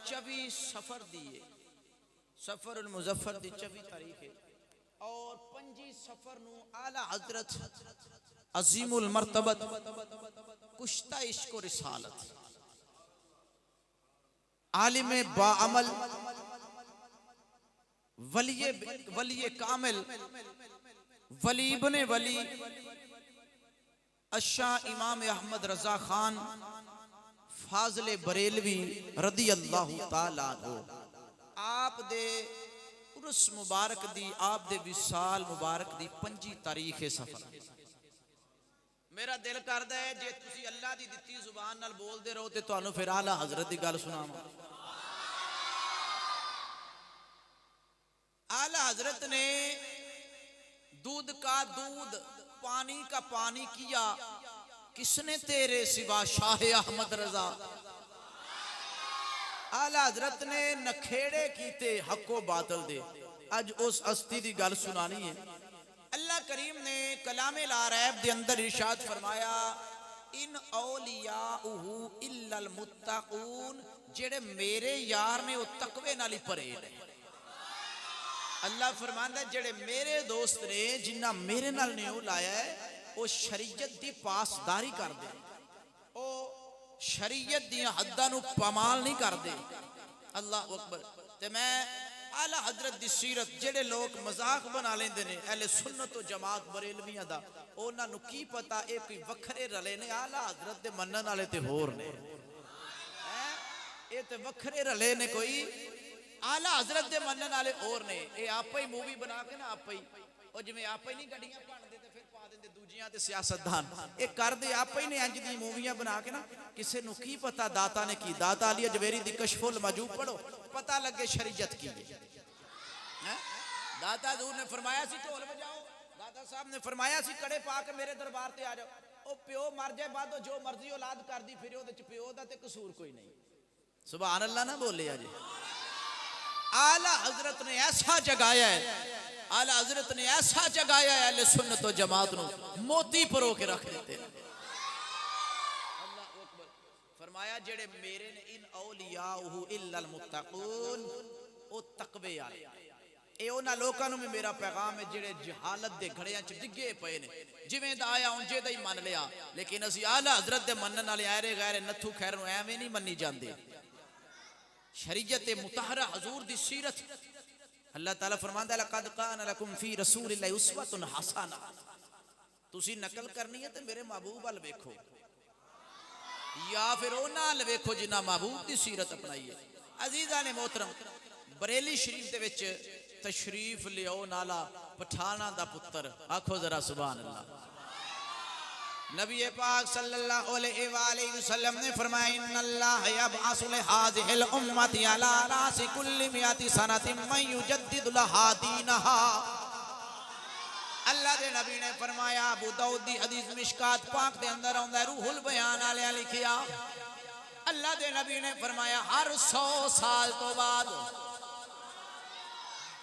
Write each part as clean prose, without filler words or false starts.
24 سفر دیے، سفر المظفر دی 24 تاریخ ہے، اور 25 سفر نو اعلی حضرت عظیم المرتبت کشتہ عشق و رسالت عالم باعمل ولی کامل ولی ابن ولی الشاہ امام احمد رضا خان فاضل بریلوی رضی اللہ تعالیٰ عنہ آپ دے عرس مبارک دی، آپ دے وصال مبارک دی 25 تاریخ سفر۔ میرا دل کردا ہے جے تسی اللہ دی دتی زبان نال بول دے رہو تے تانوں پھر اعلی حضرت دی گل سناواں۔ اعلی حضرت نے دودھ کا دودھ پانی کا پانی کیا، کس نے تیرے سوا شاہ احمد رضا۔ اعلی حضرت نے نکھیڑے کیتے حق و باطل دے، اج اس ہستی دی گل سنانی ہے۔ اللہ کریم نے کلام لا ریب دے اندر ارشاد فرمایا ان اولیاءہ الا المتقون، جڑے میرے یار نے وہ تقوی نال ہی پرے نے۔ اللہ فرماندا ہے جڑے میرے دوست نے، جنہ میرے نال نے وہ لایا ہے، وہ شریعت دی پاسداری کر دے، وہ شریعت دی حداں نو پامال نہیں کر دے۔ اللہ اکبر۔ تے میں اعلی حضرت دی سیرت جڑے لوگ مذاق بنا لیندے نے اہل سنت و جماعت بریلویاں دا، انہاں نو کی پتہ اے کوئی وکھرے رلے نے، اعلی حضرت دے منن والے تے ہور نے، اے تے وکھرے رلے نے، کوئی اعلی حضرت دے منن والے اور نے۔ اے آپا ہی مووی بنا کے نا آپا ہی، اور جویں آپا ہی نہیں گڈیاں بن دے تے پھر پا دے دوجیاں تے سیاستدان، اے کر دے آپا ہی نے انج دی موویاں بنا کے نا، کسے نو کی پتہ داتا نے کی۔ داتا علی اجویری دی کشف المجوب پڑھو، پتہ لگے شریعت کی ہے۔ داتا حضور نے فرمایا سی ڈھول بجاؤ، داتا صاحب نے فرمایا سی کڑے پا کے میرے دربار تے آ جاؤ، او پیو مر جائے بعد جو مرضی اولاد کر دی پھر او دے چ پیو دا تے قصور کوئی نہیں۔ سبحان اللہ نہ بولے آجے۔ اعلی حضرت نے ایسا جگایا ہے، اعلی حضرت نے ایسا جگایا ہے اہل سنت و جماعت نو موتی پرو کے رکھ دیتے ہیں۔ اللہ اکبر۔ فرمایا جڑے میرے نے ان اولیاءہ الا المتقون، او تقوی والے، اے انہاں لوکاں نو میرا پیغام ہے جڑے جہالت دے گھڑیاں چ ڈگے پئے نے، جویں دا آیا اونجے دا ہی من لیا، لیکن اسی اعلی حضرت دے منن والے ایرے غیر نتھو خیر نو ایویں نہیں منی جاندے۔ شریعت مطہرہ حضور دی سیرت، اللہ تعالیٰ فرماندا ہے لقد کان لکم فی رسول اللہ اسوۃ حسنہ، تسی نقل کرنی ہے تے میرے محبوب ول ویکھو، یا پھر انہاں ول ویکھو جنہاں محبوب دی سیرت اپنائی ہے۔ عزیزان محترم، بریلی شریف دے وچ تشریف لیاؤ نالا پٹھانا دا پتر، آکھو ذرا سبحان اللہ۔ نبی پاک صلی اللہ علیہ وآلہ وسلم نے فرمایا ان اللہ یبعث لہذہ الامت علی راس کل 100 سنۃ من یجدد لہا دینہا۔ اللہ دے نبی نے فرمایا، ابو داؤد دی حدیث مشکات پاک دے اندر آندا ہے، روح البیان والے لکھیا، اللہ دے نبی نے فرمایا ہر 100 سال تو بعد،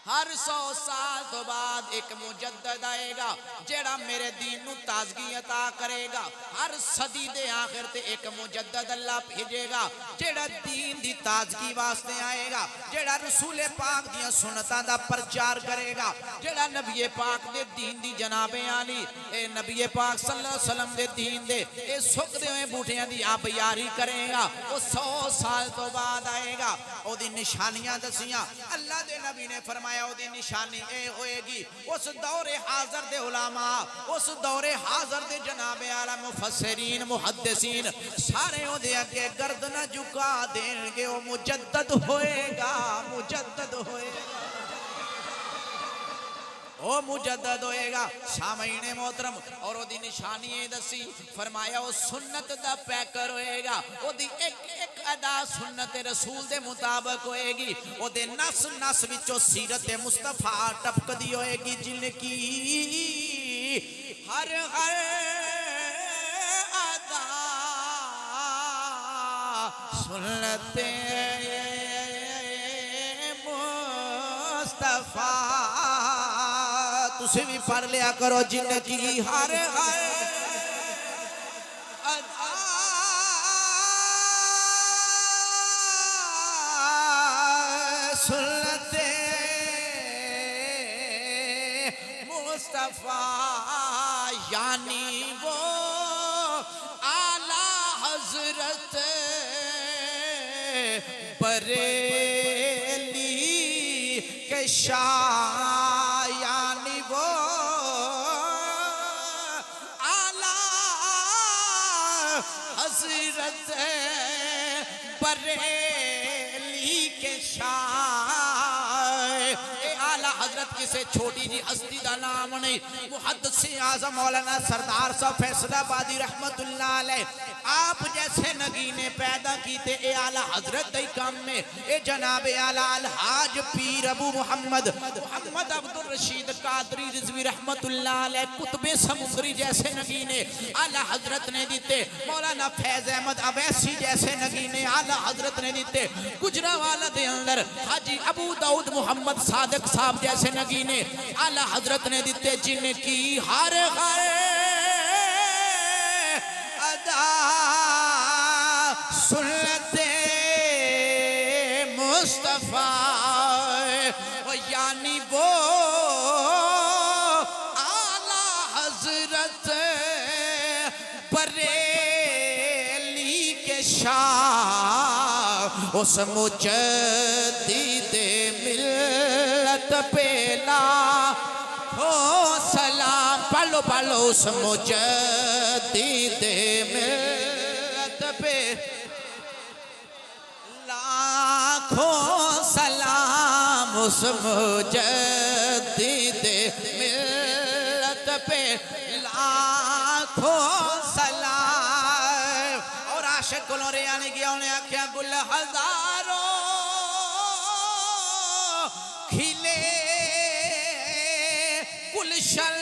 ہر 100 سال تو بعد ایک مجدد آئے گا جیڑا میرے دین نو تازگی عطا کرے گا۔ ہر صدی دے آخر تے ایک مجدد اللہ بھیجے گا جیڑا دین دی تازگی واسطے آئے گا، جیڑا رسول پاک دیاں سنتاں دا پرچار کرے گا، جیڑا نبی پاک دے دین دی جناب عالی اے نبی پاک صلی اللہ علیہ وسلم دے دین دے اے سکھ دے ہوئے بوٹیاں دی آپ یاری کرے گا۔ وہ 100 سال تو بعد آئے گا، او دی نشانیاں دسیاں، اللہ دے نبی نے فرمایا او دی نشانی اے ہوئے گی، اس دور حاضر دے علماء، اس دور حاضر دے جناب اعلی مفسرین محدثین سارے او دے اگے گردن جھکا دیں گے، وہ مجدد ہوئے گا، مجدد ہوئے گا، او مجدد ہوئے گا۔ سامعین محترم، اور او دی نشانی دسی، فرمایا او سنت دا پیکر ہوئے گا، او دی ایک ایک ادا سنت رسول دے مطابق ہوئے گی، او دے نس نس وچوں سیرت مصطفیٰ ٹپک دی ہوئے گی، جن کی ہر ہر ادا سنت مصطفیٰ، تُسے بھی پڑھ لیا کرو، جن کی ہر ہر ادا سنت مصطفیٰ یعنی وہ اعلیٰ حضرت بریلی کے شاہ یعنی وہ اعلیٰ حضرت بریلی کے شاہ حضرت کسے چھوٹی جی ہستی دا نام نہیں محدث اعظم مولانا سردار صاحب فیصل آبادی رحمت اللہ علیہ آپ جیسے نگینے پیدا کیتے اے اعلی حضرت دے کام میں اے جناب اعلی الحاج پیر ابو محمد عبد الرشید قادری رضوی رحمت اللہ علیہ قطب سمندری جیسے نگینے اعلی حضرت نے دیتے مولانا فیض احمد اویسی جیسے نگینے اعلی حضرت نے دیتے گجرانوالہ دے اندر حاجی ابو داؤد محمد صادق صاحب جیسے نگینے اعلی حضرت نے دیتے جن کی ہر ادا سنت مصطفیٰ یعنی وہ اعلی حضرت بریلی کے شاہ اس مجدد ملت پہلا ہو سلام پڑھ لو اس مجدد ملت پہ لاکھوں سلام اس مجدد ملت پہ لاکھوں سلام اور عاشق گلوں ریانی گیا انہیں آکھیا گل ہزاروں کھلے گلشن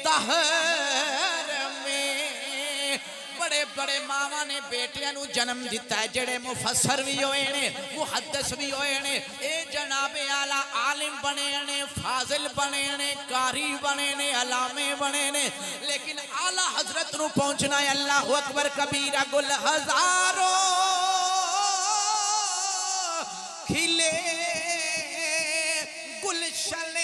دہر میں بڑے بڑے ماما نے بیٹیاں نو جنم دیتا ہے جڑے مفسر بھی ہوئے نے محدث بھی ہوئے نے اے جناب اعلیٰ عالم بنے نے فاضل بنے نے قاری بنے نے علامے بنے نے لیکن اعلیٰ حضرت نو پہنچنا ہے اللہ اکبر کبیرہ گل ہزاروں کھلے گلشن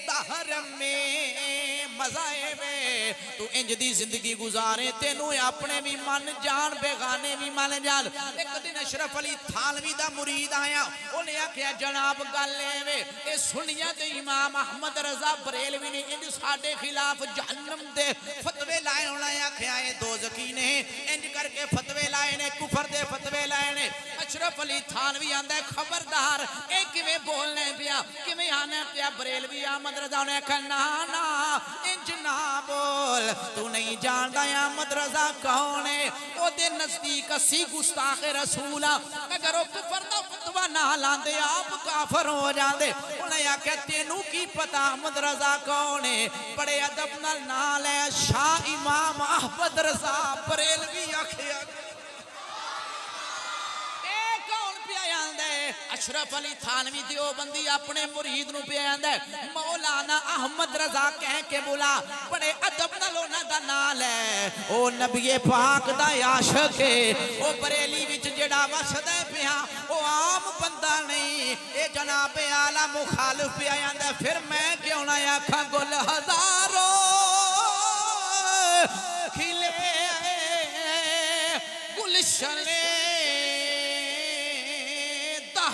دہر میں مزائے میں تو انج دی زندگی گزارے تینوں اپنے بھی من جان بیگانے بھی من جان ایک دن اشرف علی تھانوی دا مرید آیا انہیں آکھیا جناب گالے میں اے سنیا دے امام احمد رضا بریلوی نے انج ساڑے خلاف جہنم دے فتوے لائے انہیں آکھیا اے دوزکی نے انج کر کے فتوے لائے نے کفر دے فتوے لائے نے اشرف علی تھانوی آندہ ہے خبردار اے کیویں بولنے پیا کیویں آنے پیا بریلوی احمد رضا نے کہا نا انج نہ بول تو نہیں جاندا احمد رضا کون ہے او دے نزدیک اسی گستاخ رسول اگر او کفر دا فتوہ نہ لاندے آپ کافر ہو جاندے انہیں آکھیا تینوں کی پتہ احمد رضا کون ہے بڑے ادب نال ہے شاہ امام احمد رضا بریلوی آکھیا اشرف علی تھانوی دیوبندی اپنے مرید نو پیاند ہے مولانا احمد رضا کہہ کے بولا بڑے ادب نالونا دا نال ہے او نبی پاک دا عاشق ہے او بریلی وچ جڑا وسدا ہے پیا او عام بندہ نہیں اے جناب اعلی مخالف پیاند ہے پھر میں کیوں نہ آکھاں گل ہزاروں کھلے گلشن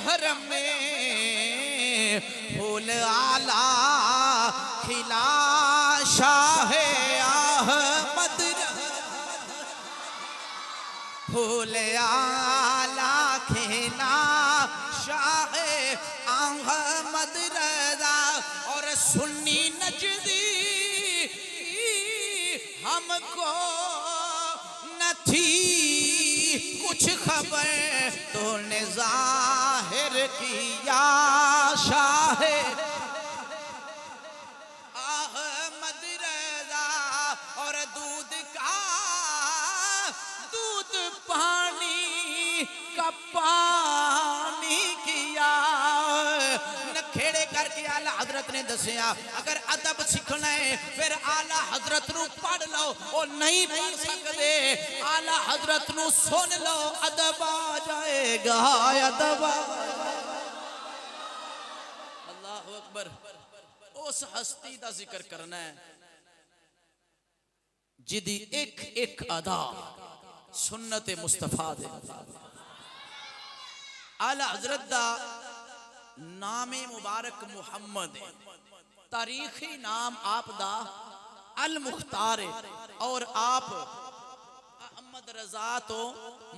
حرم میں پھول آلہ کھلا شاہ احمد پھول آلہ کھلا شاہ احمد رضا اور سنی نجدی ہم کو نہ تھی کچھ خبر تو نے ظاہر کیا شاہ احمد رضا اور دودھ پانی کا پانی کیا نہ کھیڑے کر کے اعلیٰ حضرت نے دسیا اگر ادب سیکھنا ہے پھر آلہ حضرت نو پڑھ لو، او نہیں پڑھ سکتے آلہ حضرت نو سن لو، ادب آ جائے گا، ادب آ اللہ اکبر۔ اس ہستی دا ذکر کرنا ہے جدی ایک ایک ادا سنت مصطفیٰ دے آلہ حضرت دا نام مبارک محمد ہے، تاریخی نام آپ دا المختار ہے، اور آپ احمد رضا تو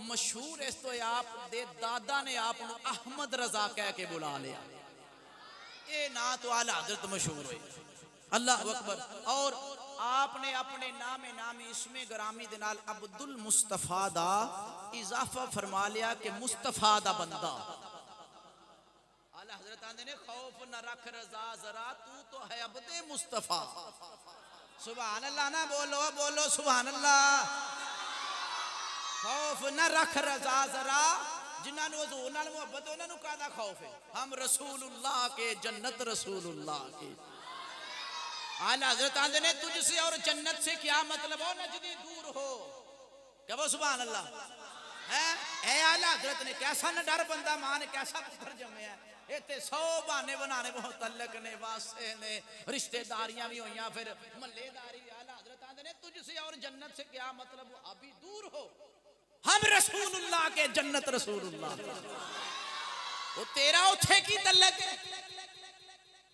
مشہور اس تو آپ دے دادا نے آپ احمد رضا کہہ کے بلا لیا، اے نا تو آلہ حضرت مشہور ہوئی، اللہ اکبر۔ اور آپ نے اپنے نامی اسم گرامی دنال عبد المصطفیٰ دا اضافہ فرما لیا کہ مصطفیٰ دا بندہ۔ آلہ حضرت آندے نے خوف نہ رکھ رضا ذرا، تو ہے عبد مصطفیٰ۔ سبحان اللہ، نہ بولو سبحان اللہ۔ خوف نہ رکھ رضا ذرا، جنہاں نے حضور نال محبت انہاں نوں کادا خوف ہے؟ ہم رسول اللہ کے، جنت رسول اللہ کے۔ آلہ حضرت آندے نے تجھ سے اور جنت سے کیا مطلب ہو، نجدی دور ہو، کہ وہ سبحان اللہ ہے۔ اے آلہ حضرت نے کیسا نہ ڈر بندہ ماں نے کیسا پتھر جمع ہے، ایتے 100 بہانے بنانے متعلق نے، واسطے نے، رشتہ داریاں بھی ہویاں، پھر محلے داری۔ آلہ حضرت آندے نے تجھ سے اور جنت سے کیا مطلب ہو، ابھی دور ہو، ہم رسول اللہ کے، جنت رسول اللہ۔ وہ تیرا اتھے کی تعلق ہے۔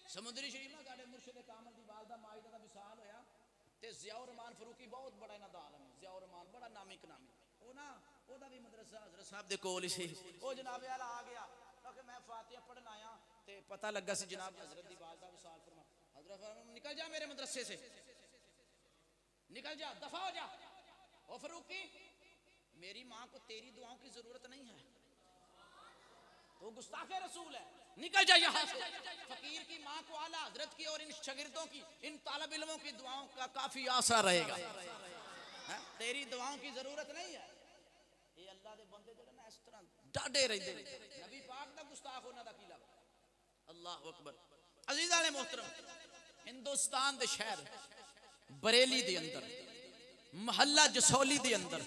سمندری شریف میں گاڑے مرشد کامل دی والدہ مائدہ دا وصال ہویا تے ضیاء الرحمان فروقی بہت بڑا انہاں دا عالم ہے، ضیاء الرحمان بڑا نامی کلامی، او نا او دا بھی مدرسہ حضرت صاحب دے کول سی، او جناب والا آ گیا کہ میں فاتحہ پڑھن آیا تے پتہ لگا سی جناب حضرت دی والدہ وصال فرما، حضرت فرما نکل جا میرے مدرسے سے، نکل جا، دفع ہو جا۔ او فروقی میری ماں کو تیری دعاؤں کی ضرورت نہیں ہے، تو گستاخ رسول ہے، نکل جا یہاں سے۔ فقیر کی ماں کو اعلیٰ حضرت کی اور ان شاگردوں کی، ان طالب علموں کی دعاؤں کا کافی آسرا رہے گا، تیری دعاؤں کی ضرورت نہیں ہے۔ یہ اللہ دے بندے جڑے نا اس طرح ڈاڈے رہتے نبی پاک دا گستاخ ہونا دا کی لگ۔ اللہ اکبر۔ عزیزان محترم، ہندوستان دے شہر بریلی دے اندر محلہ جسولی دے اندر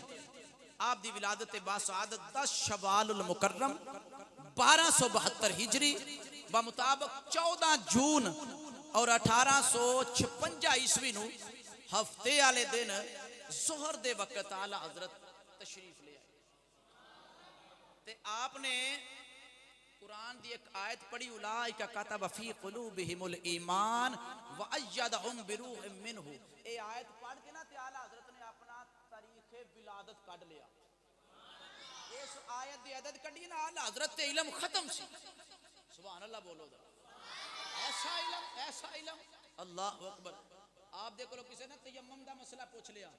آپ دی ولادت باسعادت 10 شوال المکرم 1272 ہجری بمطابق 14 جون اور 1856 عیسوی نو ہفتے والے دن ظہر دے وقت اعلیٰ حضرت تشریف لے آئے تے آپ نے قرآن دی ایک آیت پڑھی، اولئک کتب فی قلوبہم الایمان وایدہم بروح منہ۔ اے آیت پڑھ کے نا تے اعلیٰ حضرت نے اپنا تاریخ ولادت کڈ لیا۔ اس آیت دی عدد کڈی نا اعلیٰ حضرت تے علم ختم سی۔ سبحان اللہ بولو ذرا، ایسا علم، اللہ اکبر۔ آپ دیکھو کسی نے تیمم دا مسئلہ پوچھ لیا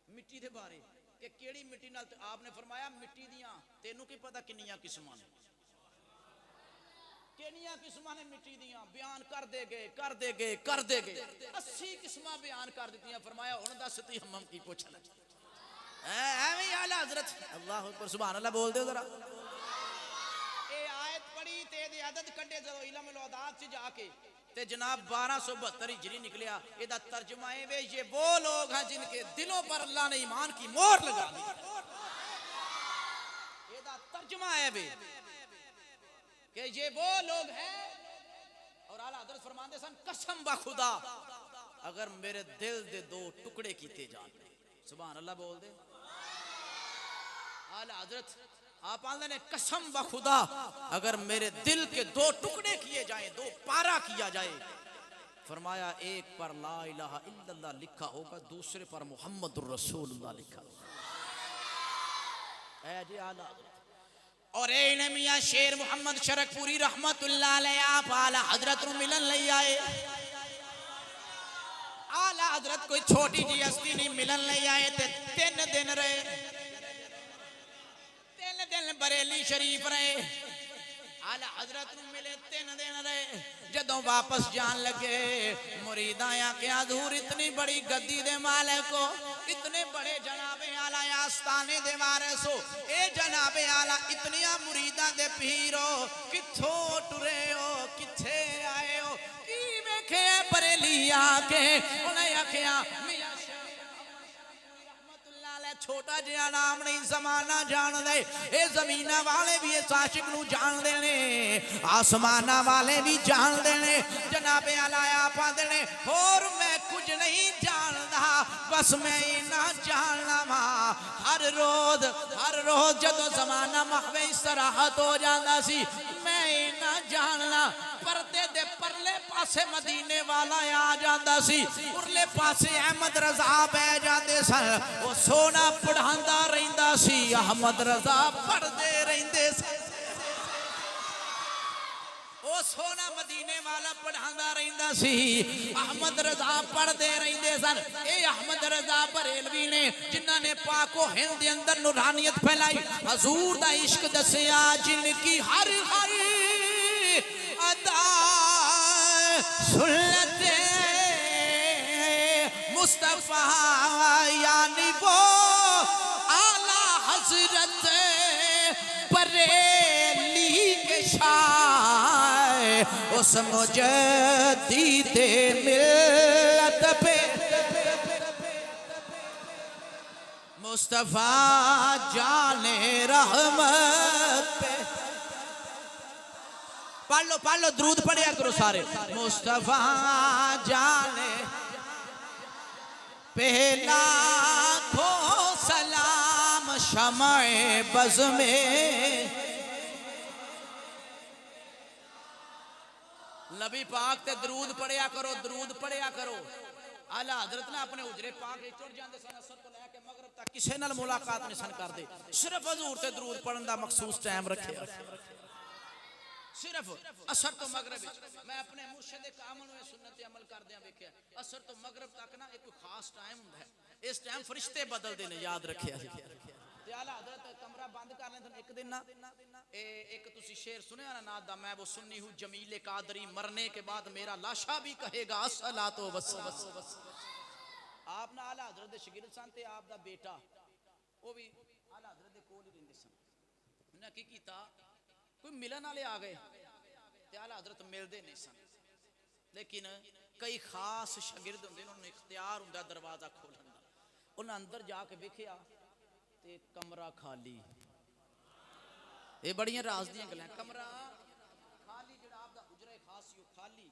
مٹی دے بارے کہ کیڑی مٹی نال، آپ نے فرمایا مٹی دیاں تینوں کی پتہ کنیاں قسماں نے، کنیاں قسماں نے مٹی دیاں، بیان کر دے گئے 80 قسماں بیان کر دیتیاں، فرمایا ہن دس تیمم کی پوچھنا ایویں اعلیٰ حضرت، اللہ اکبر سبحان اللہ بول دے ذرا۔ اے آیت پڑھی تے دے عدد کڈے جو علم العداد سے جا کے تے جناب 1272 ہجری نکلیا۔ اے دا ترجمہ ہے یہ وہ لوگ ہیں جن کے دلوں پر اللہ نے ایمان کی مہر لگا دی۔ اے دا ترجمہ ہے کہ یہ وہ لوگ ہیں، اور اعلیٰ حضرت فرماندے سن قسم بخدا اگر میرے دل دے 2 ٹکڑے کیتے جان، سبحان اللہ بول دے۔ اعلیٰ حضرت آپ آندے نے قسم بخدا اگر میرے دل کے 2 ٹکڑے کیے جائیں، 2 پارا کیا جائے، فرمایا ایک پر لا الہ الا اللہ لکھا ہوگا، دوسرے پر محمد الرسول اللہ لکھا ہوگا۔ اے جی اعلیٰ حضرت اور اے میاں شیر محمد شرک پوری رحمت اللہ علیہ، آپ اعلیٰ حضرت رو ملن لئی آئے۔ اعلیٰ حضرت کوئی چھوٹی جی ہستی نہیں، ملن لئی آئے تے 3 دن رہے، 3 دن بریلی شریف رہے، اعلیٰ حضرت نو ملے 3 دن رہے۔ جدوں واپس جان لگے مریداں آ کہ حضور اتنی بڑی گدی دے مالک ہو، اتنے بڑے جناب اعلیٰ آستانے دے وارث ہو، اے جناب اعلیٰ اتنیاں مریداں دے پیر ہو، کتھوں ٹرے ہو، کتھے آئے ہو، ویکھے بریلی آ کے انہیں آکھیا میاں چھوٹا جہا نام نہیں زمانہ جان دے اے زمینہ والے بھی اس عاشق نو جان دینے آسمانہ والے بھی جان دینے جناب علایا پا دینے اور میں کچھ نہیں جاندا بس میں نہ جاننا ماں ہر روز جدو زمانہ محوے استراحت ہو جاندہ سی میں نہ جاننا پردے دے پرلے پاسے مدینے والا آ جاندہ سی پرلے پاسے احمد رضا بے جاندے سن وہ سونا پڑھاندہ رہندہ سی احمد رضا پردے رہندے سن وہ سونا مدینے والا پڑھاندہ رہندہ سی احمد رضا پردے رہندے سن اے احمد رضا بریلوی نے جنہاں نے پاک و ہند دے اندر نورانیت پھیلائی حضور دا عشق دسیا جن کی ہر ادا سنت مصطفیٰ یعنی وہ اعلیٰ حضرت بریلی کے شاہ اس مجدد ملت پہ مصطفیٰ جان رحمت پہ پڑھ لو درود پڑھیا کرو سارے مصطفیٰ جان پہلا کھو سلام شمع بز میں نبی پاک تے درود پڑھیا کرو اعلیٰ حضرت نے اپنے حجرے پاک چڑھ جاندے سن اثر تو لے کے مغرب تک کسے نال ملاقات نہیں سن کر دے صرف حضور تے درود پڑھن دا مخصوص ٹائم رکھے صرف اثر تو مغرب میں اپنے مرشد کامل میں سنت عمل کر دیا بیکھیا اثر تو مغرب تک نا ایک خاص ٹائم ہوں ہے اس ٹائم فرشتے بدل دینے یاد رکھیا اعلیٰ حضرت کمرہ بند کر لیں ایک دن نا ایک تسی شعر سنے نا ناد دا میں وہ سنی ہوں جمیل قادری مرنے کے بعد میرا لاشا بھی کہے گا الصلاۃ والسلام آپ نا اعلیٰ حضرت شاگرد سن تے آپ دا بیٹا وہ بھی اعلیٰ حضرت دے کول ہی رہندے سن انہاں کی کیتا کوئی ملن والے آ گئے تے اعلیٰ حضرت ملدے نہیں سن لیکن کئی خاص شاگرد ہوندے انہوں نے اختیار ہوندا دروازہ کھولن دا انہاں اندر جا کے ویکھیا تے کمرہ خالی یہ بڑیاں راز دیاں گلاں کمرہ خالی جڑا آپ دا حجرہ خاص یو خالی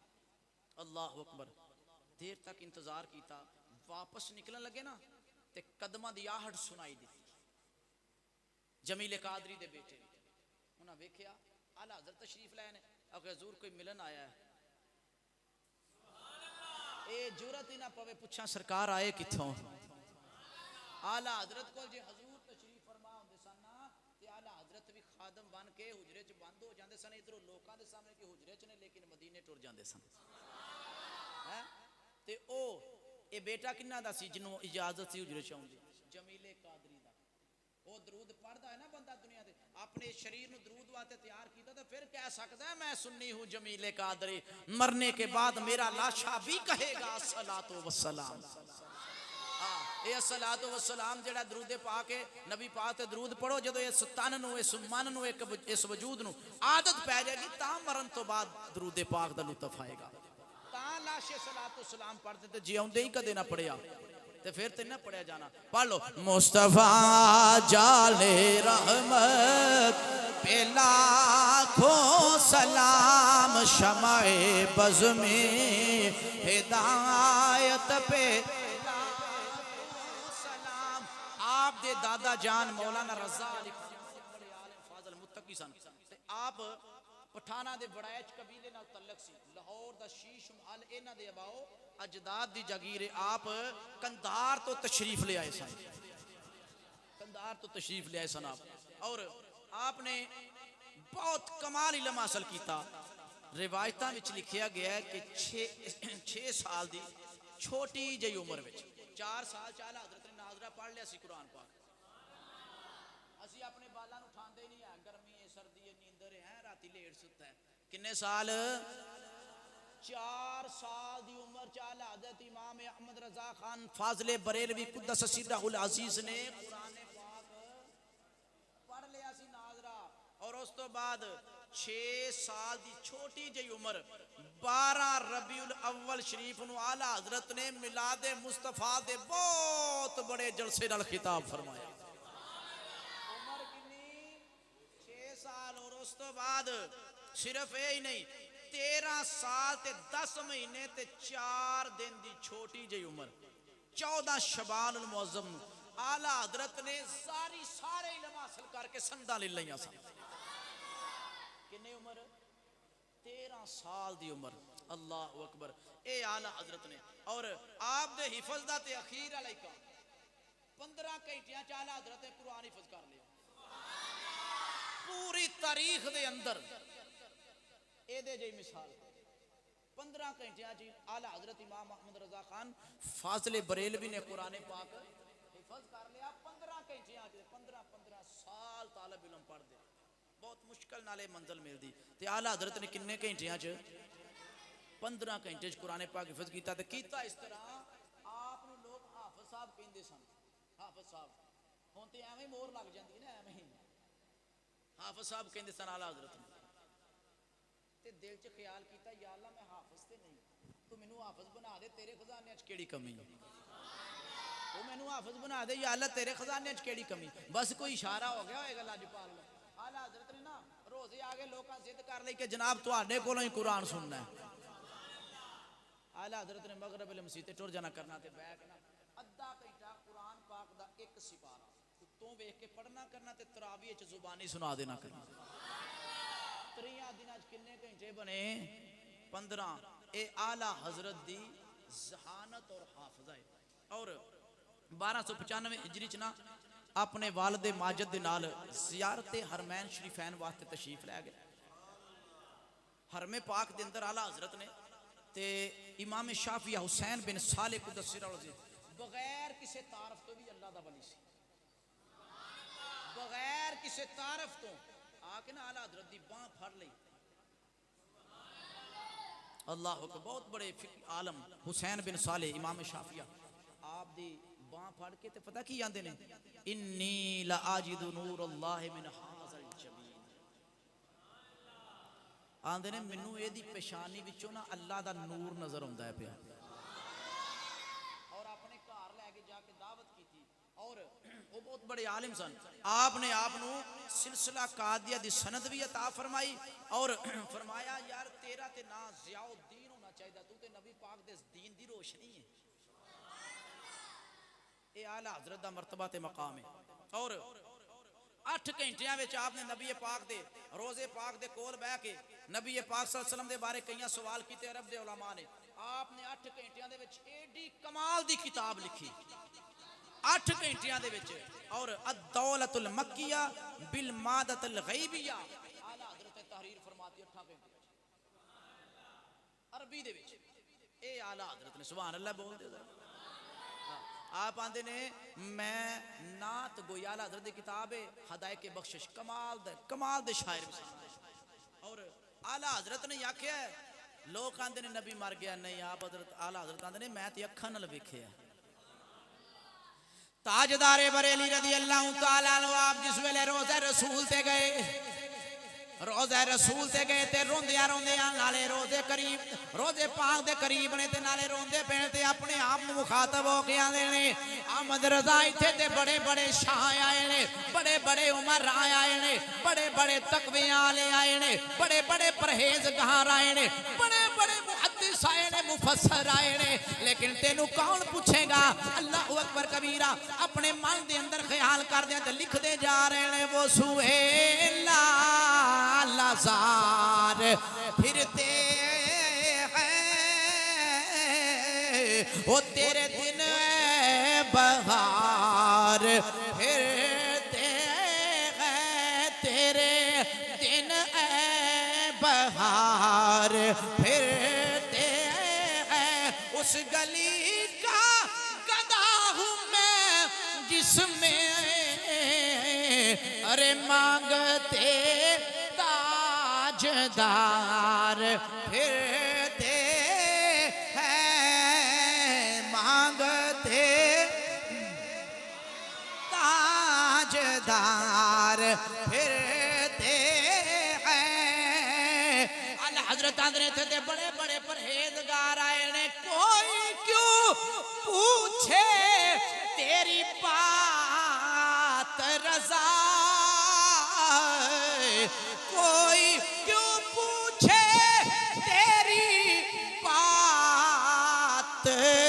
اللہ اکبر دیر تک انتظار کیتا واپس نکلن لگے نا تے قدمہ دی آہٹ سنائی دیتی جمیل قادری دے بیٹے انہاں ویکھیا اعلیٰ حضرت تشریف لائے نے اگر حضور کوئی ملن آیا ہے اے جرت ہی نہ پوے پوچھاں سرکار آئے کتھوں اعلیٰ حضرت کو جے حضور تشریف فرما ہوندے سن تے اعلیٰ حضرت بھی خادم بن کے حجرے چ بند ہو جاندے سن ادھروں لوکاں دے سامنے کہ حجرے چ نے لیکن مدینے ٹر جاندے سن تے او اے بیٹا کنہ دا سی جنوں اجازت سی حجرے چ آون دی جمیل قادری دا وہ درود پڑھدا ہے نا بندہ دنیا دے اپنے شریر نو درود واسطے تیار کیتا تو پھر کہہ سکتا ہے میں سنی ہوں جمیل قادری مرنے کے بعد میرا لاشا بھی کہے گا الصلاۃ والسلام اے الصلاۃ والسلام جڑا درود پاک ہے نبی پاک تے درود پڑھو جدو اس تن نو اس من نو اس وجود نو عادت پہ جائے گی تا مرن تو بعد درود پاک دا لطف آئے گا تا لاشے الصلاۃ والسلام پڑھتے تے جیوندے ہی کدے نہ پڑھیا تے پھر تے نہ پڑھیا جانا پڑھ لو مصطفیٰ جال رحمت پہ لاکھوں سلام شمع بز میں ہدایت پہ سلام آپ دے دادا جان مولانا رضا علی بڑے عالم فاضل متقی سن تے آپ پٹھانا دے بڑائچ قبیلے نال تعلق سی لاہور دا شیش محل انہاں دے اباؤ اجداد دی جاگیر آپ کندھار تو تشریف لے آئے سن کندھار تو تشریف لے آئے سن آپ اور آپ نے بہت کمال علم حاصل کیتا روایتاں وچ لکھیا گیا ہے کہ 6 سال دی چھوٹی جئی عمر وچ 4 سال چ اعلیٰ حضرت نے ناظرہ پڑھ لیا سی قرآن پاک اسی اپنے بالاں نوں اٹھاندے نہیں ہے گرمی ہے سردی ہے نیندر ہے راتی لیٹ ستا ہے کنے سال 4 سال دی عمر چ اعلیٰ حضرت امام احمد رضا خان فاضل بریلوی قدس سرہ العزیز نے قرآن پاک پڑھ لیا سی ناظرہ اور اس تو بعد 6 سال دی چھوٹی جی عمر 12 ربیع الاول شریف نو اعلی حضرت نے میلاد مصطفیٰ دے بہت بڑے جلسے نال خطاب فرمایا. عمر کنی 6 سال. اور اس تو بعد صرف یہی نہیں 13 سال تے 10 مہینے تے 4 دن دی چھوٹی جی عمر 14 شعبان المعظم اعلی حضرت نے سارے علم حاصل کر کے سنداں لے لیاں سن. کنے عمر 13 سال دی عمر. اللہ اکبر. اے اعلی حضرت نے اور آپ دے حفظ دا تے اخیر علیکہ 15 گھنٹیاں چ اعلی حضرت نے قرآن حفظ کر لیا پوری تاریخ دے اندر. اے دے جی مثال 15 گھنٹیاں چ اعلی حضرت امام محمد رضا خان فاضل بریلوی نے قرآن پاک حفظ کر لیا 15 گھنٹیاں چ. 15 سال طالب علم پڑھ دے بہت مشکل نالے منزل مل دی. تے اعلی حضرت نے کنے گھنٹیاں چ 15 گھنٹے چ قرآن پاک حفظ کیتا. تے کیتا اس طرح آپ نو لوگ حافظ صاحب کہندے سن. حافظ صاحب ہن تے ایویں مور لگ جاندی نا ایویں حافظ صاحب کہندے سن اعلی حضرت نے. تے دل چ خیال کیتا یا اللہ میں حافظ تے نہیں تو مینوں حافظ بنا دے تیرے خزانے چ کیڑی کمی ہے. تو مینوں حافظ بنا دے یا اللہ تیرے خزانے چ کیڑی کمی. بس کوئی اشارہ ہو گیا ہوئے گا لاجپال میں. اعلی حضرت نے نا روزے آگے لوکاں ضد کر لئی کہ جناب تواڈے کولوں ہی قرآن سننا ہے. اعلی حضرت نے مغرب المسیح تے ٹر جانا کرنا تے بیٹھ نا ادھا گھنٹہ قرآن پاک دا ایک سپارہ اتوں ویکھ کے پڑھنا کرنا تے تراویح چ زبانی سنا دینا کرنا. 3 دناں چ کنے گھنٹے بنے 15. اے اعلی حضرت دی ذہانت اور حافظہ ہے. اور 1295 ہجری چ نا اپنے والد ماجد دے نال زیارت حرمین شریفین واسطے تشریف لے گئے. حرم پاک دے اندر اعلی حضرت نے تے امام شافعی حسین بن صالح قدس سرہ العزیز بغیر کسی تعارف تو بھی اللہ دا ولی سی. بغیر کسی تعارف تو آ کے نا اعلی حضرت دی باں پھڑ لئی. اللہ اکبر. بہت بڑے فقہ عالم حسین بن صالح امام شافعی آپ دی باں پھڑ کے تے پتہ کی آندے نے انی لاجد نور اللہ من ھذا الجبین. آندے نے مینوں اے دی پیشانی وچوں نا اللہ دا نور نظر آوندا ہے پیا. اور اپنے گھر لے کے جا کے دعوت کیتی. اور وہ بہت بڑے عالم سن. آپ نے آپ نو سلسلہ قادیہ دی سند بھی عطا فرمائی اور فرمایا یار تیرا تے نا ضیاء الدین ہونا چاہیے تو تے نبی پاک دے دین دی روشنی ہے. اے اعلی حضرت دا مرتبہ تے مقام ہے. اور 8 گھنٹیاں وچ آپ نے نبی پاک دے روزے پاک دے کول بیٹھ کے نبی پاک صلی اللہ علیہ وسلم دے بارے کئی سوال کیتے عرب دے علماء نے. آپ نے 8 گھنٹیاں دے وچ ایڈی کمال دی کتاب لکھی 8 گھنٹیاں دے وچ. اور الدولۃ المکیہ بالمادۃ الغیبیہ اعلی حضرت تحریر فرماتی 8 گھنٹے عربی دے وچ. اے اعلی حضرت نے سبحان اللہ بول دے. آپ آندے نے میں نعت گوئی اعلی حضرت دی کتاب ہے ہدایت بخشش کمال دے شاعر. اور اعلی حضرت نے آکھیا ہے لوگ آندے نے نبی مر گیا نہیں. آپ حضرت اعلی حضرت آندے نے میں تے اکھاں نال ویکھیا. تاجدار بریلی رضی اللہ تعالی عنہ آپ جس ویلے روزہ رسول تے گئے تے روندیاں نالے روزے پاک دے قریب نے تے نالے روندے پین تے اپنے آپ مخاطب ہو کے آندے نے احمد رضا ایتھے تے بڑے بڑے شاہ آئے نے بڑے بڑے عمر آئے نے بڑے بڑے تقوی والے آئے نے بڑے بڑے پرہیزگار آئے نے بڑے بڑے محدث آئے نے مفسر آئے نے. لیکن تینوں کون پوچھے گا. اللہ اکبر کبیرہ اپنے من دے اندر خیال کر دیا تے لکھ دے جا رہے نے وہ سہیلا لازار پھرتے ہیں وہ تیرے دن بہار پھرتے ہیں تیرے دن بہار پھرتے ہیں اس گلی کا گدا ہوں میں جس میں ارے مانگتے تاجدار پھرتے ہیں مانگتے تاجدار پھرتے پھرتے ہیں اللہ حضرت آندھنے تھے بڑے بڑے پرہیزگار آئے نے کوئی کیوں پوچھے تیری بات رضا کوئی کیوں پوچھے تیری بات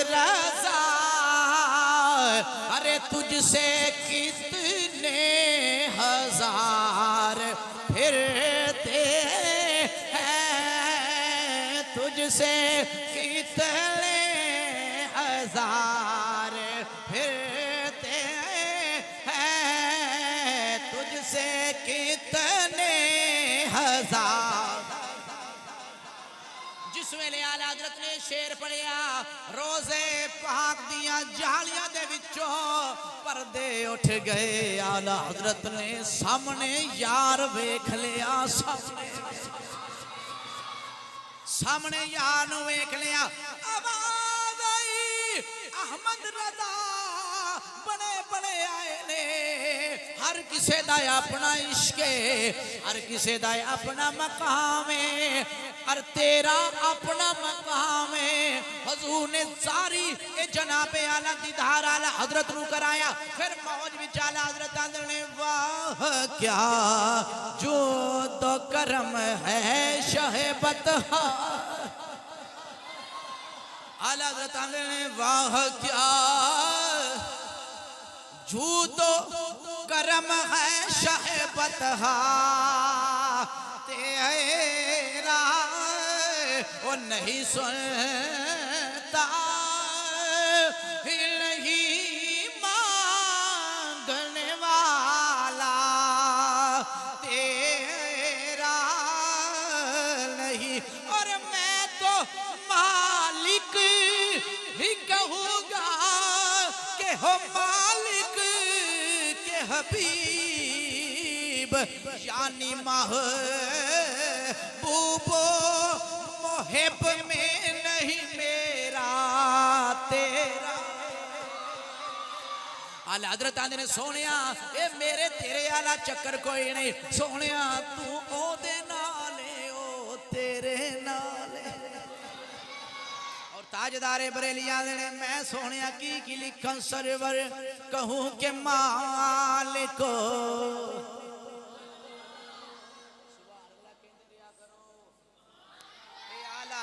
رضا ارے تجھ سے کتنے ہزار پھرتے ہیں تجھ سے کتنے ہزار پھرتے ہیں تجھ سے کتنے ہزار جس ویلے آلہ حضرت نے شیر پڑھیا روزے پاک دیاں جالیاں دے وچوں پردے اٹھ گئے آلہ حضرت نے سامنے یار ویکھ لیا سامنے یار نو ویکھ لیا آواز آئی احمد رضا بڑے بڑے آئے نے ہر کسے دا اپنا عشق ہے ہر کسے دا اپنا مقام ہے اور تیرا اپنا مقام ہے حضور نے ساری جناب اعلیٰ دیدار اعلیٰ حضرت نو کرایا پھر موج وچ اعلیٰ حضرت آندر نے واہ کیا جود و کرم ہے شہ بطحا اعلیٰ حضرت آندر نے واہ کیا جود و کرم ہے شہ بطحا تیرا وہ نہیں سنتا نہیں مانگنے والا تیرا نہیں اور میں تو مالک ہی کہوں گا کہ ہو مالک کے حبیب یعنی محبوب محب میں نہیں میرا تیرا آلہ حضرت آندے نے سونیا اے میرے تیرے آلہ چکر کوئی نہیں سونیا تو او دے نالے او تیرے نالے اور تاجدار بریلیاں دے میں سونیا کی لکھن سرور کہوں کہ مالکو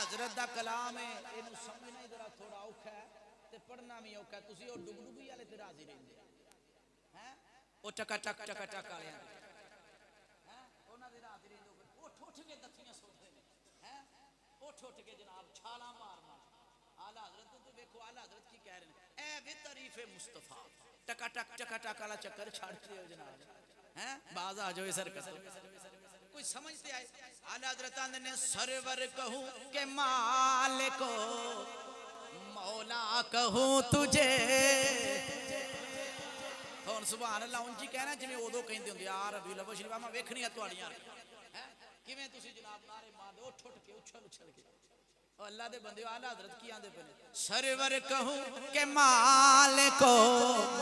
حضرت دا کلام ہے اینو سمجھنا ادھر تھوڑا اوکھا ہے تے پڑھنا بھی اوکھا ہے تسی او ڈگ ڈگی والے تے راضی رہندے ہیں او ٹکا ٹک والے ہیں انہاں دے راضی رہندے اٹھ اٹھ کے دتیاں سوٹھے نے ہیں اٹھ کے جناب چھالاں مار مار اعلی حضرت تو دیکھو اعلی حضرت کی کہہ رہے ہیں اے وی تعریف مصطفی ٹکا ٹک والا چکر چھڑ کے جناب ہیں باز آ جاؤ سر کوئی سمجھتے آئے اعلی حضرت نے سرور کہوں کہ مالک مولا کہوں تجھے اور سبحان اللہ ان جی کہنا جی میں ادو کہیں دے یار ربی الاول شریف میں ویکھنی ہے تواڈیاں کیویں تسی جناب نعرے مار دو اٹھ کے اچھل کے او اللہ دے بندے اعلی حضرت کی آندے پنے سرور کہوں کہ مالک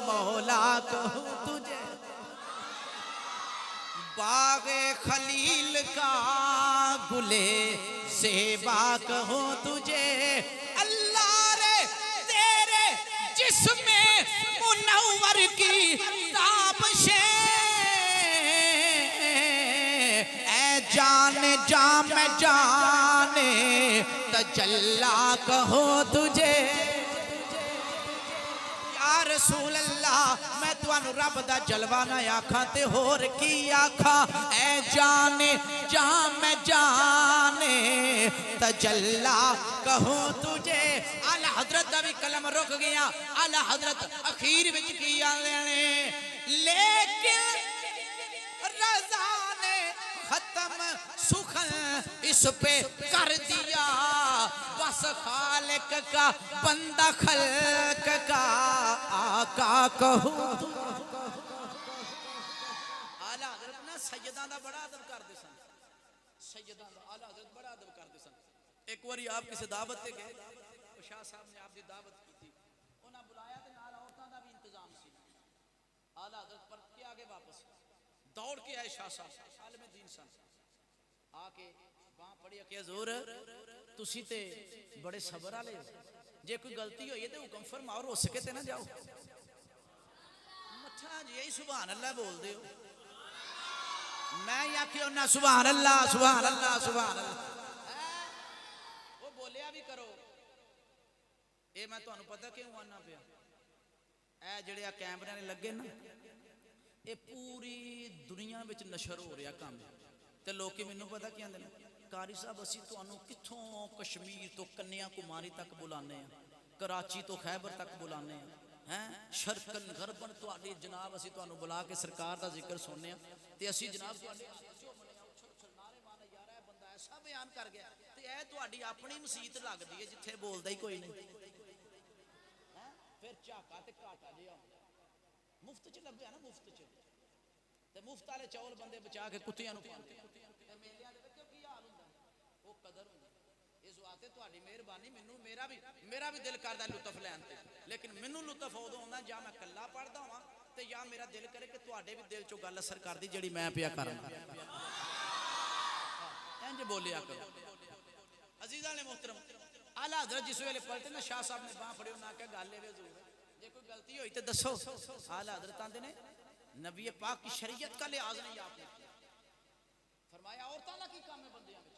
مولا کہوں تجھے باغ خلیل کا گلے زیبا کہوں تجھے اللہ رے تیرے جسم منور کی تابشیں اے جان جام جانے تجلا کہوں تجھے یا رسول اللہ میں توانو رب دا جلوہ نہ آکھاں تے ہور کی آکھاں اے جانے جام جانے تجلا کہوں تجھے اعلی حضرت دا بھی کلم رک گیا اعلی حضرت اخیر وچ کی آنے لیکن رضا نے ختم سخن اس پہ کر دیا بس خالق کا بندہ خلق کا آقا کہوں اعلیٰ حضرت نا سیدان دا بڑا ادب کر دے سن سیدان دا اعلیٰ حضرت بڑا ادب کر دے سن ایک واری آپ کسی دعوت تے گئے شاہ صاحب نے آپ دی دعوت کی تھی انہاں بلایا تے نال عورتاں دا بھی انتظام سی اعلیٰ حضرت پر کے آگے واپس دوڑ کے آئے شاہ صاحب عالم دین سن آ کے باں پڑی کہ حضور تسی تے بڑے صبر والے ہو جے کوئی غلطی ہوئی ہے تے حکم فرماؤ رو سکے تے نہ جاؤ مٹھا جی یہی سبحان اللہ بول دے ہو میں یا کہ انہاں سبحان اللہ سبحان اللہ سبحان اللہ وہ بولیا بھی کرو اے میں تانوں پتہ کیوں آنا پیا اے جڑے آ کیمرے نے لگے نا اے پوری دنیا وچ نشر ہو رہا کام تے لوکی مینوں پتہ کی آندے نے قاری صاحب اسی تانوں کتھوں کشمیر تو کنیا کماری تک بلانے ہیں کراچی تو خیبر تک بلانے ہیں شرقن غربن تواڈی جناب اسی تانوں بلا کے سرکار دا ذکر سننے ہیں تے اسی جناب تواڈے نعرے مارنا یار اے بندہ ایسا بیان کر گیا تے اے تواڈی اپنی مسیت لگدی ہے جتھے بولدا ہی کوئی نہیں پھر چاکا تے کاٹا جی آندا مفت چ لبیا نا مفت چ تے مفت والے چول بندے بچا کے کتیاں نو پاندے تے میلیاں دے وچ کی حال ہوندا او قدر ہوندا اس واسطے تہاڈی مہربانی مینوں میرا بھی دل کردا لطف لین تے لیکن مینوں لطف اودوں ہوندا جا میں کلا پڑھدا ہواں تے یا میرا دل کرے کہ تہاڈے بھی دل چوں گل اثر کردی جڑی میں پیا کراں انج بولیا کرو عزیزاں نے محترم اعلیٰ حضرت جس ویلے پلٹے نا شاہ صاحب نے باں پھڑی انہاں کہا گل اے حضور جے کوئی غلطی ہوئی تے دسو اعلیٰ حضرت آندے نے نبی پاک کی شریعت کا لحاظ نہیں آپ نے فرمایا عورتاں دا کی کام ہے بندیاں وچ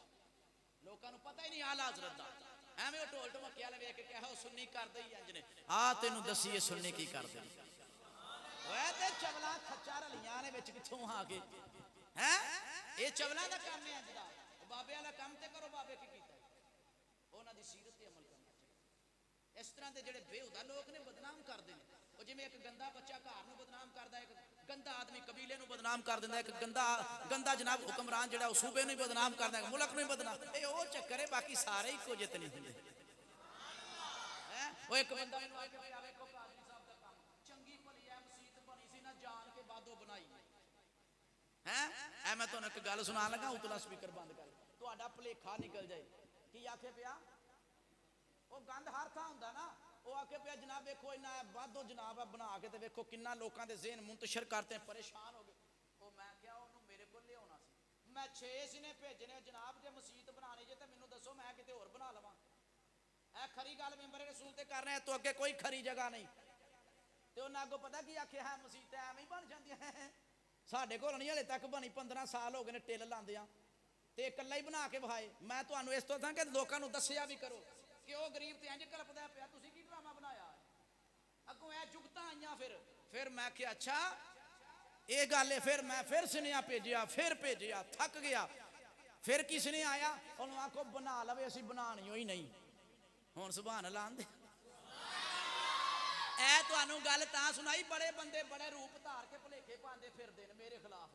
لوکاں نو پتہ ہی نہیں اعلیٰ حضرت دا ایویں ٹول ٹمکے والے ویکھ کے کہو سنی کردے ہی انج نے آ تینوں دسیے سنی کی کردے اوے تے چولا کھچا رلیاں نے وچ کتھوں آ کے ہیں اے چولا دا کام ہے انج دا بابے والا کام تے کرو بابے کی کیتا انہاں دی سیرت تے عمل کرنا چاہیے اس طرح دے جڑے بےہودہ لوگ نے بدنام کر دے او جویں ایک گندا بچہ گھر نو بدنام کردا ہے ایک گندا آدمی قبیلے نو بدنام کر دیندا ہے ایک گندا جناب حکمران جڑا او صوبے نو بدنام کردا ہے ملک نو بدنام اے او چکر ہے باقی سارے اکو جت نہیں ہوندے او ایک بندہ نو آ کے پیا ویکھو قاضی صاحب دا کام چنگی بھلی ہے مسیت بنی سی نہ جان کے بادو بنائی ہیں اے میں تانوں ایک گل سنان لگا اتلا سپیکر بند کر تہاڈا بھلیکھا نکل جائے کی آکھے پیا او گند ہر تھاں ہوندا نا او آکھے پیا جناب ویکھو انہاں بادو جناب بنا کے تے ویکھو کنا لوکاں دے ذہن منتشر کرتے ہیں پریشان ہو گئے او میں کیا اونوں میرے کول لے آونا سی میں 6 سنے بھیجنے جناب جے مسجد بنانی جے تے مینوں دسو میں کتے ہور بنا لواں اے کھری گل ممبر رسول تے کر رہے ہیں تو اگے کوئی کھری جگہ نہیں تے انہاں اگوں پتہ کی آکھے ہے مسجد ایویں بن جاندیاں ساڈے کول نہیں ہلے تک بنی 15 سال ہو گئے نے ٹل لاندیاں تے کلا ہی بنا کے بھائے میں تانوں اس تو تھا کہ لوکاں نو دسیا بھی کرو کہ او غریب تے انج کلپدا پیا تسی کی ڈرامہ بنایا اگوں اے جگتاں آئیاں پھر میں کہ اچھا اے گل ہے پھر میں پھر سنیا بھیجیا تھک گیا پھر کس نے آیا انہوں آکھو بنا لوے اسی بنانی ہوئی نہیں ہن سبحان اللہ آندے اے تانوں گل تاں سنائی بڑے بندے بڑے روپ دھار کے بھلیکے پاندے پھردے نے میرے خلاف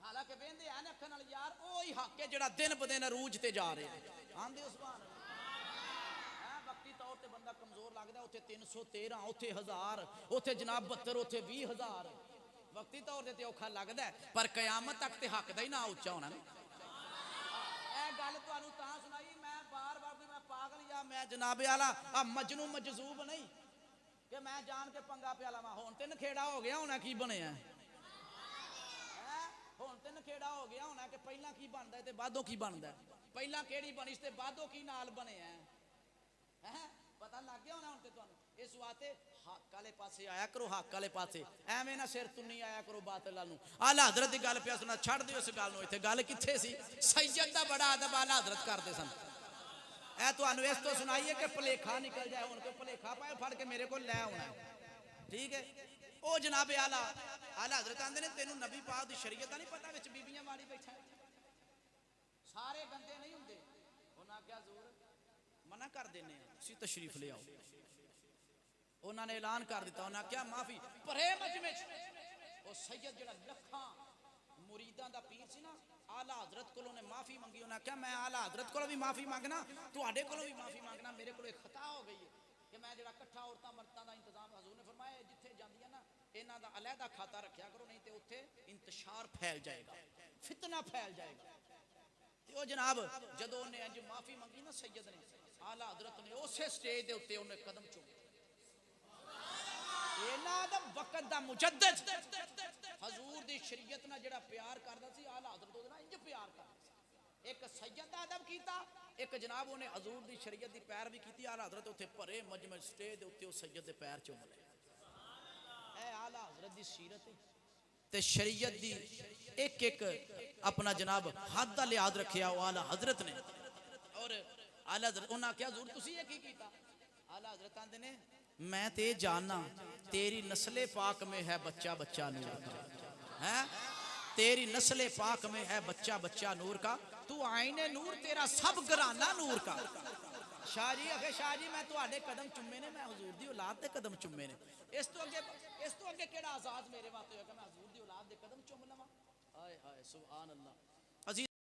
حالانکہ ویندے ہیں اکھاں نال یار اوہی حق ہے جڑا دن بدن عروج تے جا رہے ہیں آندے سبحان اللہ وقتی طور تے بندہ کمزور لگدا اوتھے 313 اوتھے 1000 اوتھے جناب 72 اوتھے 20000 وقتی طور تے اوکھا لگدا ہے پر قیامت تک تے حق دا ہی نہ اونچا ہونا نا اے گل تانوں تاں سنائی میں بار میں پاگل یا میں جناب والا مجنوں مجذوب نہیں کہ میں جان کے پنگا پیا لاواں ہن تے نکھیڑا ہو گیا ہونا کی بنیا ہن تے نکھیڑا ہو گیا ہونا کہ پہلا کی بندا ہے تے بعدوں کی بندا ہے پہلا کیڑی بنی تے بعدوں کی نال بنے ہیں پتہ لگ گیا ہونا ہن تے تانوں اس واسطے حق والے پاسے آیا کرو حق والے پاسے ایویں نہ سر تنی آیا کرو باطل والوں اعلیٰ حضرت دی گل پیا سنا چھڑ دیو اس گل نو ایتھے گل کتھے سی سید دا بڑا ادب اعلیٰ حضرت کردے سن اے تانوں اس تو سنائیے کہ بھلیکھا نکل جائے ہن کہ بھلیکھا پائے پھڑ کے میرے کول لے آونا ٹھیک ہے او جناب اعلیٰ حضرت آندے نے تینوں نبی پاک دی شریعت دا نہیں پتہ وچ بیبییاں والی بیٹھا سارے گندے نہیں ہوندے انہاں کیا زور منع کر دینے ہیں تسی تشریف لے آؤ انہاں نے اعلان کر دیتا انہاں کیا معافی پرے مجمع او سید جڑا لکھاں مریداں دا پیر سی نا اعلیٰ حضرت کولوں نے معافی منگی انہاں کیا میں اعلیٰ حضرت کولوں بھی معافی مانگنا تواڈے کولوں بھی معافی مانگنا میرے کول ایک خطا ہو گئی ہے کہ میں جڑا کٹھا عورتاں مرداں دا انتظام حضور نے فرمایا جتھے جاندیاں نا انہاں دا علیحدہ کھاتا رکھیا کرو نہیں تے اوتھے انتشار پھیل جائے گا فتنہ پھیل جائے گا تے او جناب جدوں نے انج معافی منگی نا سید نے اعلیٰ حضرت نے اسے سٹیج دے اوتے انہیں قدم چومے انہاں دا وقت دا مجدد حضور دی شریعت نہ جڑا پیار کردا سی آلہ حضرت دے نال انج پیار کردا سی ایک سید دا ادب کیتا ایک جناب انہیں حضور دی شریعت دی پیروی کیتی آلہ حضرت اتنے بھرے مجمع سٹیج دے اتنے سید دے پیر چوم لے اے آلہ حضرت دی سیرت تے شریعت دی ایک ایک اپنا جناب حد دا لحاظ رکھیا وہ آلہ حضرت نے اور آلہ حضرت انہاں کیا حضور تسی یہ کی کیتا آلہ حضرت آندے نے میں تے جاننا تیری نسل پاک میں ہے بچہ بچہ نور کا ہے تیری نسل پاک میں ہے بچہ بچہ نور کا تو آئین نور تیرا سب گرانہ نور کا شاہ جی اکھے شاہ جی میں تو آڈے قدم چمے نے میں حضور دی اولاد دے قدم چمے نے اس تو اگے کیڑا آزاد میرے بات ہوئے کہ میں حضور دی اولاد دے قدم چم لواں ہائے ہائے سبحان اللہ عزیز